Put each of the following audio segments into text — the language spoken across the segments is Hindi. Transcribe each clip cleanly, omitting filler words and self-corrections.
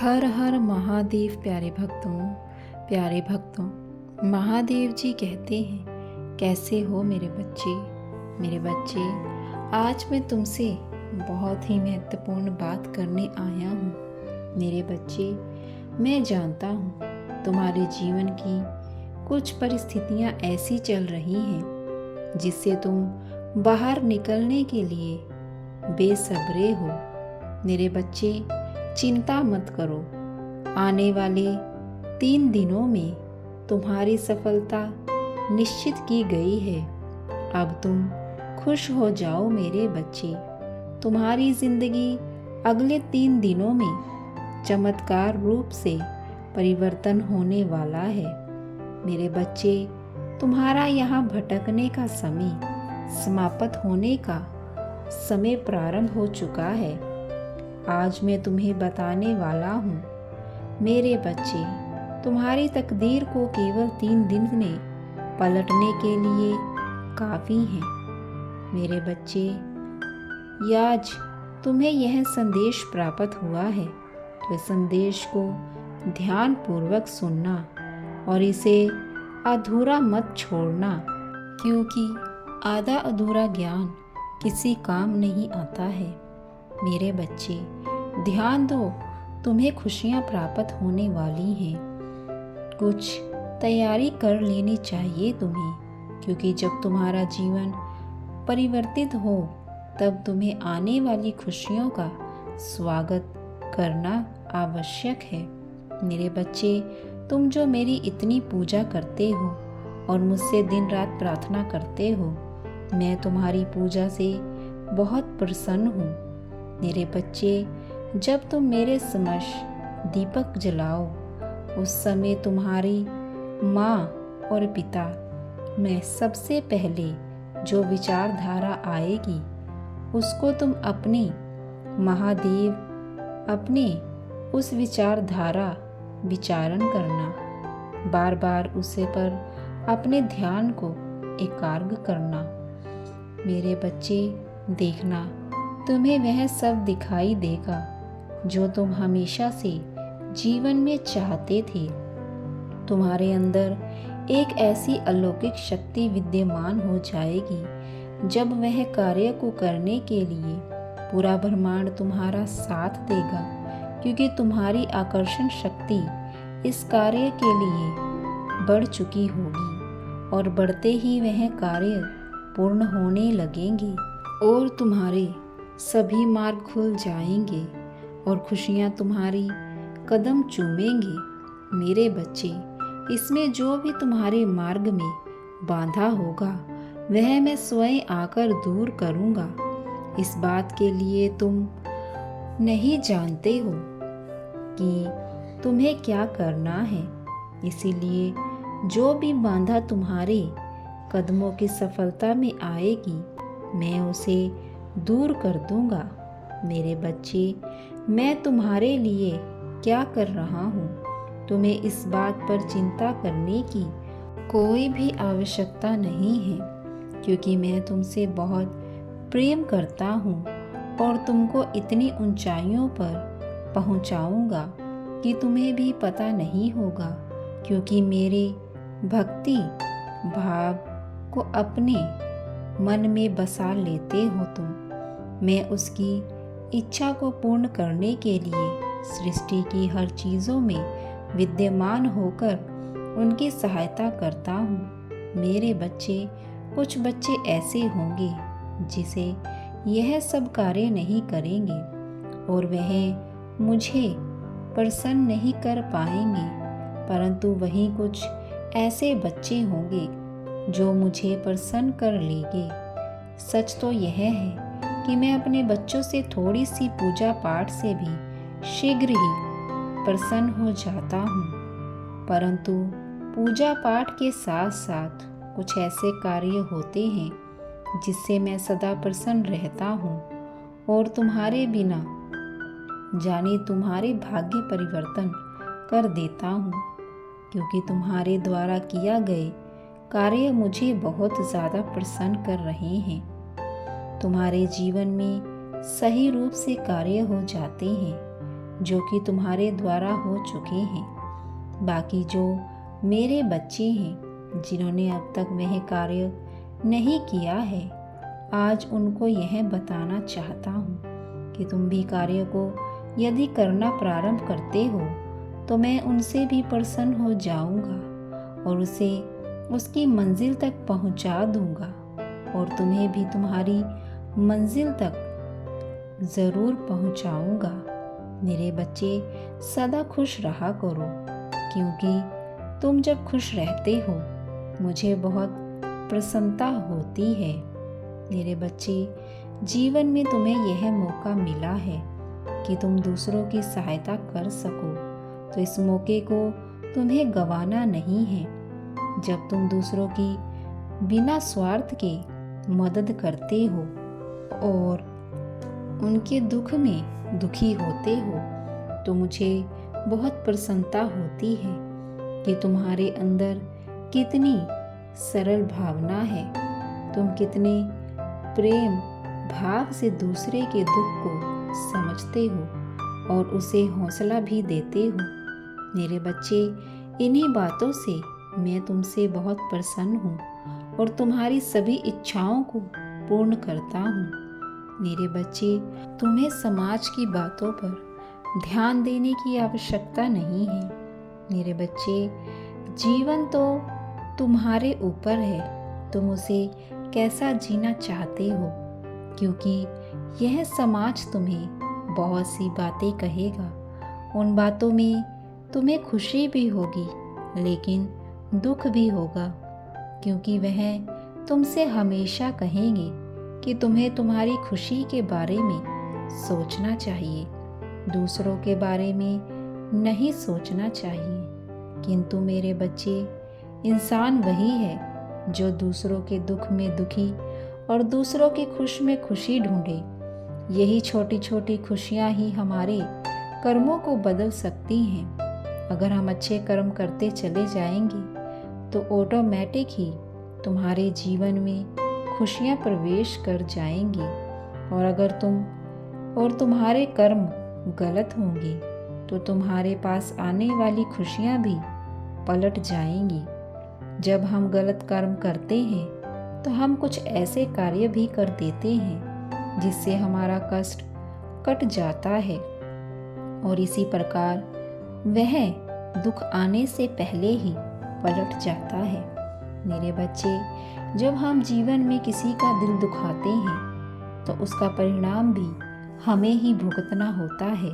हर हर महादेव। प्यारे भक्तों, महादेव जी कहते हैं, कैसे हो मेरे बच्चे। आज मैं तुमसे बहुत ही महत्वपूर्ण बात करने आया हूँ। मेरे बच्चे, मैं जानता हूँ तुम्हारे जीवन की कुछ परिस्थितियाँ ऐसी चल रही हैं जिससे तुम बाहर निकलने के लिए बेसब्रे हो। मेरे बच्चे, चिंता मत करो। आने वाले 3 दिनों में तुम्हारी सफलता निश्चित की गई है। अब तुम खुश हो जाओ मेरे बच्चे। तुम्हारी जिंदगी अगले 3 दिनों में चमत्कार रूप से परिवर्तन होने वाला है। मेरे बच्चे, तुम्हारा यहाँ भटकने का समय समाप्त होने का समय प्रारंभ हो चुका है। आज मैं तुम्हें बताने वाला हूँ मेरे बच्चे, तुम्हारी तकदीर को केवल 3 दिन में पलटने के लिए काफ़ी है। मेरे बच्चे, आज तुम्हें यह संदेश प्राप्त हुआ है तो इस संदेश को ध्यान पूर्वक सुनना और इसे अधूरा मत छोड़ना, क्योंकि आधा अधूरा ज्ञान किसी काम नहीं आता है। मेरे बच्चे, ध्यान दो, तुम्हें खुशियाँ प्राप्त होने वाली हैं। कुछ तैयारी कर लेनी चाहिए तुम्हें, क्योंकि जब तुम्हारा जीवन परिवर्तित हो तब तुम्हें आने वाली खुशियों का स्वागत करना आवश्यक है। मेरे बच्चे, तुम जो मेरी इतनी पूजा करते हो और मुझसे दिन रात प्रार्थना करते हो, मैं तुम्हारी पूजा से बहुत प्रसन्न हूँ। मेरे बच्चे, जब तुम मेरे समक्ष दीपक जलाओ उस समय तुम्हारी माँ और पिता में सबसे पहले जो विचारधारा आएगी उसको तुम अपने महादेव अपने उस विचारधारा विचारण करना। बार बार उसे पर अपने ध्यान को एकाग्र करना। मेरे बच्चे, देखना, तुम्हें वह सब दिखाई देगा जो तुम हमेशा से जीवन में चाहते थे। तुम्हारे अंदर एक ऐसी अलौकिक शक्ति विद्यमान हो जाएगी जब वह कार्य को करने के लिए पूरा ब्रह्मांड तुम्हारा साथ देगा, क्योंकि तुम्हारी आकर्षण शक्ति इस कार्य के लिए बढ़ चुकी होगी और बढ़ते ही वह कार्य पूर्ण होने लगेंगे और तुम्हारे सभी मार्ग खुल जाएंगे और खुशियाँ तुम्हारी कदम चूमेंगी। मेरे बच्चे, इसमें जो भी तुम्हारे मार्ग में बांधा होगा वह मैं स्वयं आकर दूर करूँगा। इस बात के लिए तुम नहीं जानते हो कि तुम्हें क्या करना है, इसीलिए जो भी बांधा तुम्हारे कदमों की सफलता में आएगी मैं उसे दूर कर दूंगा। मेरे बच्चे, मैं तुम्हारे लिए क्या कर रहा हूँ, तुम्हें इस बात पर चिंता करने की कोई भी आवश्यकता नहीं है, क्योंकि मैं तुमसे बहुत प्रेम करता हूँ और तुमको इतनी ऊंचाइयों पर पहुँचाऊँगा कि तुम्हें भी पता नहीं होगा, क्योंकि मेरे भक्ति भाव को अपने मन में बसा लेते हो तुम। मैं उसकी इच्छा को पूर्ण करने के लिए सृष्टि की हर चीज़ों में विद्यमान होकर उनकी सहायता करता हूँ। मेरे बच्चे, कुछ बच्चे ऐसे होंगे जिसे यह सब कार्य नहीं करेंगे और वह मुझे प्रसन्न नहीं कर पाएंगे, परंतु वहीं कुछ ऐसे बच्चे होंगे जो मुझे प्रसन्न कर लेंगे। सच तो यह है कि मैं अपने बच्चों से थोड़ी सी पूजा पाठ से भी शीघ्र ही प्रसन्न हो जाता हूँ, परंतु पूजा पाठ के साथ साथ कुछ ऐसे कार्य होते हैं जिससे मैं सदा प्रसन्न रहता हूँ और तुम्हारे बिना जाने तुम्हारे भाग्य परिवर्तन कर देता हूँ, क्योंकि तुम्हारे द्वारा किया गए कार्य मुझे बहुत ज़्यादा प्रसन्न कर रहे हैं। तुम्हारे जीवन में सही रूप से कार्य हो जाते हैं जो कि तुम्हारे द्वारा हो चुके हैं। बाकी जो मेरे बच्चे हैं जिन्होंने अब तक वह कार्य नहीं किया है, आज उनको यह बताना चाहता हूँ कि तुम भी कार्य को यदि करना प्रारंभ करते हो तो मैं उनसे भी प्रसन्न हो जाऊंगा और उसे उसकी मंजिल तक पहुंचा दूंगा और तुम्हें भी तुम्हारी मंजिल तक ज़रूर पहुंचाऊंगा। मेरे बच्चे, सदा खुश रहा करो, क्योंकि तुम जब खुश रहते हो मुझे बहुत प्रसन्नता होती है। मेरे बच्चे, जीवन में तुम्हें यह मौका मिला है कि तुम दूसरों की सहायता कर सको, तो इस मौके को तुम्हें गंवाना नहीं है। जब तुम दूसरों की बिना स्वार्थ के मदद करते हो और उनके दुख में दुखी होते हो, तो मुझे बहुत प्रसन्नता होती है कि तुम्हारे अंदर कितनी सरल भावना है। तुम कितने प्रेम भाव से दूसरे के दुख को समझते हो और उसे हौसला भी देते हो। मेरे बच्चे, इन्हीं बातों से मैं तुमसे बहुत प्रसन्न हूँ और तुम्हारी सभी इच्छाओं को पूर्ण करता हूँ। मेरे बच्चे, तुम्हें समाज की बातों पर ध्यान देने की आवश्यकता नहीं है। मेरे बच्चे, जीवन तो तुम्हारे ऊपर है, तुम उसे कैसा जीना चाहते हो, क्योंकि यह समाज तुम्हें बहुत सी बातें कहेगा। उन बातों में तुम्हें खुशी भी होगी लेकिन दुख भी होगा, क्योंकि वह तुमसे हमेशा कहेंगे कि तुम्हें तुम्हारी खुशी के बारे में सोचना चाहिए, दूसरों के बारे में नहीं सोचना चाहिए। किंतु मेरे बच्चे, इंसान वही है जो दूसरों के दुख में दुखी और दूसरों की खुश में खुशी ढूंढे। यही छोटी छोटी खुशियाँ ही हमारे कर्मों को बदल सकती हैं। अगर हम अच्छे कर्म करते चले जाएंगे तो ऑटोमेटिक ही तुम्हारे जीवन में खुशियाँ प्रवेश कर जाएंगी, और अगर तुम्हारे कर्म गलत होंगे तो तुम्हारे पास आने वाली खुशियाँ भी पलट जाएंगी। जब हम गलत कर्म करते हैं तो हम कुछ ऐसे कार्य भी कर देते हैं जिससे हमारा कष्ट कट जाता है, और इसी प्रकार वह दुख आने से पहले ही पलट जाता है। मेरे बच्चे, जब हम जीवन में किसी का दिल दुखाते हैं तो उसका परिणाम भी हमें ही भुगतना होता है,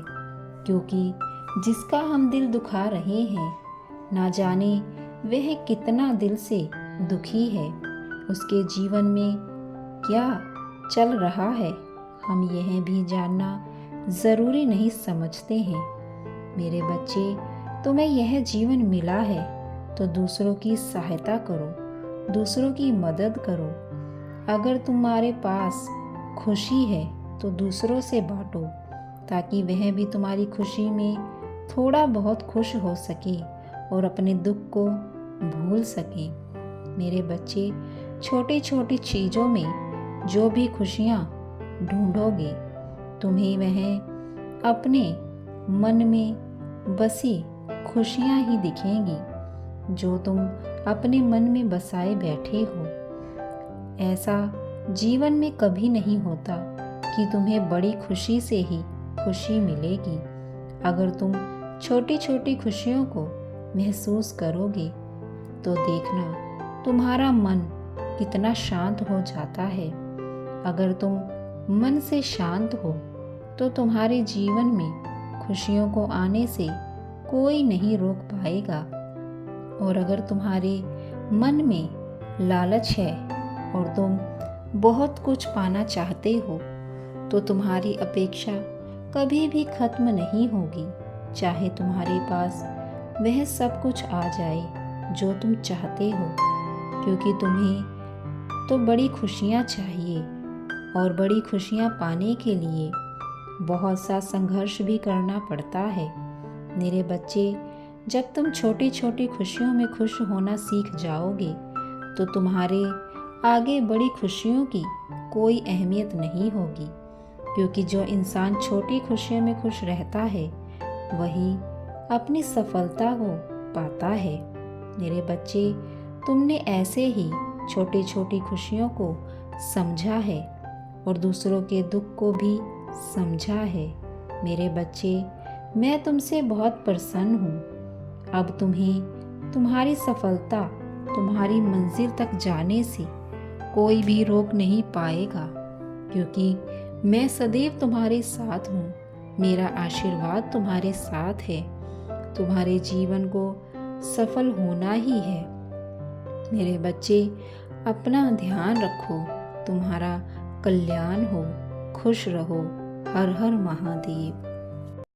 क्योंकि जिसका हम दिल दुखा रहे हैं ना जाने वह कितना दिल से दुखी है, उसके जीवन में क्या चल रहा है हम यह भी जानना ज़रूरी नहीं समझते हैं। मेरे बच्चे, तुम्हें यह जीवन मिला है तो दूसरों की सहायता करो, दूसरों की मदद करो। अगर तुम्हारे पास खुशी है तो दूसरों से बांटो, ताकि वह भी तुम्हारी खुशी में थोड़ा बहुत खुश हो सके और अपने दुख को भूल सके। मेरे बच्चे, छोटी छोटी चीज़ों में जो भी खुशियाँ ढूंढोगे तुम्हें वह अपने मन में बसी खुशियाँ ही दिखेंगी जो तुम अपने मन में बसाए बैठे हो। ऐसा जीवन में कभी नहीं होता कि तुम्हें बड़ी खुशी से ही खुशी मिलेगी। अगर तुम छोटी छोटी खुशियों को महसूस करोगे तो देखना तुम्हारा मन कितना शांत हो जाता है। अगर तुम मन से शांत हो तो तुम्हारे जीवन में खुशियों को आने से कोई नहीं रोक पाएगा, और अगर तुम्हारे मन में लालच है और तुम बहुत कुछ पाना चाहते हो तो तुम्हारी अपेक्षा कभी भी खत्म नहीं होगी, चाहे तुम्हारे पास वह सब कुछ आ जाए जो तुम चाहते हो, क्योंकि तुम्हें तो बड़ी खुशियाँ चाहिए और बड़ी खुशियाँ पाने के लिए बहुत सा संघर्ष भी करना पड़ता है। मेरे बच्चे, जब तुम छोटी छोटी खुशियों में खुश होना सीख जाओगे तो तुम्हारे आगे बड़ी खुशियों की कोई अहमियत नहीं होगी, क्योंकि जो इंसान छोटी खुशियों में खुश रहता है वही अपनी सफलता को पाता है। मेरे बच्चे, तुमने ऐसे ही छोटी छोटी खुशियों को समझा है और दूसरों के दुख को भी समझा है। मेरे बच्चे, मैं तुमसे बहुत प्रसन्न हूँ। अब तुम्हें तुम्हारी सफलता, तुम्हारी मंजिल तक जाने से कोई भी रोक नहीं पाएगा, क्योंकि मैं सदैव तुम्हारे साथ हूँ। मेरा आशीर्वाद तुम्हारे साथ है। तुम्हारे जीवन को सफल होना ही है। मेरे बच्चे, अपना ध्यान रखो। तुम्हारा कल्याण हो। खुश रहो। हर हर महादेव।